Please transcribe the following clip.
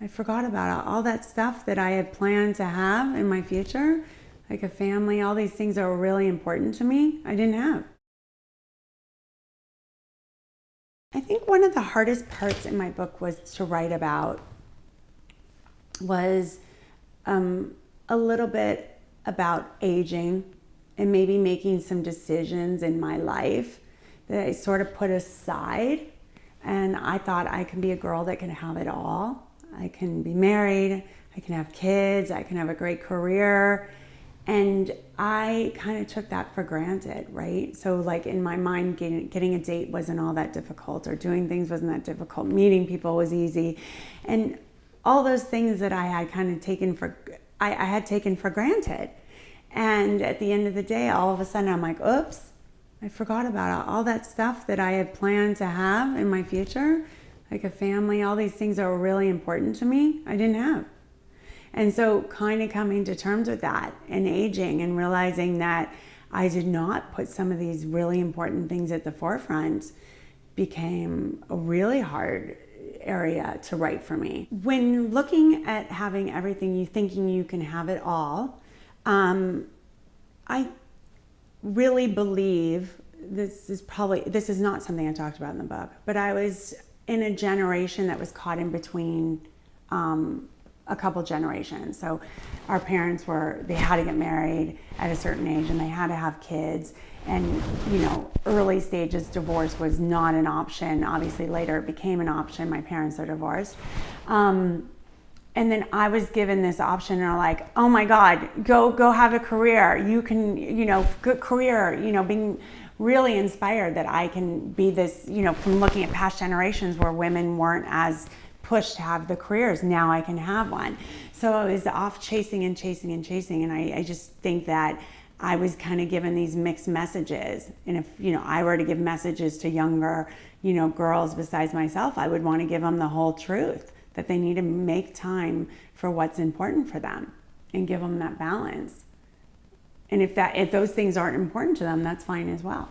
I forgot about all that stuff that I had planned to have in my future, like a family, all these things that were really important to me, I didn't have. I think one of the hardest parts in my book was to write about was a little bit about aging and maybe making some decisions in my life that I sort of put aside. And I thought I can be a girl that can have it all. I can be married, I can have kids, I can have a great career. And I kind of took that for granted, right? So like in my mind, getting a date wasn't all that difficult, or doing things wasn't that difficult. Meeting people was easy. And all those things that I had kind of taken for, I had taken for granted. And at the end of the day, all of a sudden I'm like, oops, I forgot about all that stuff that I had planned to have in my future, like a family, all these things that were really important to me, I didn't have. And so kind of coming to terms with that and aging and realizing that I did not put some of these really important things at the forefront became a really hard area to write for me. When looking at having everything, you thinking you can have it all, I really believe this is not something I talked about in the book, but I was in a generation that was caught in between a couple generations. So our parents they had to get married at a certain age and they had to have kids. And, early stages divorce was not an option. Obviously later it became an option. My parents are divorced. And then I was given this option and I'm like, oh my God, go have a career. You can, good career, being really inspired that I can be this, from looking at past generations where women weren't as pushed to have the careers. Now I can have one. So I was off chasing and chasing and chasing. And I just think that I was kind of given these mixed messages. And if, I were to give messages to younger, girls besides myself, I would want to give them the whole truth, that they need to make time for what's important for them and give them that balance. And if those things aren't important to them, that's fine as well.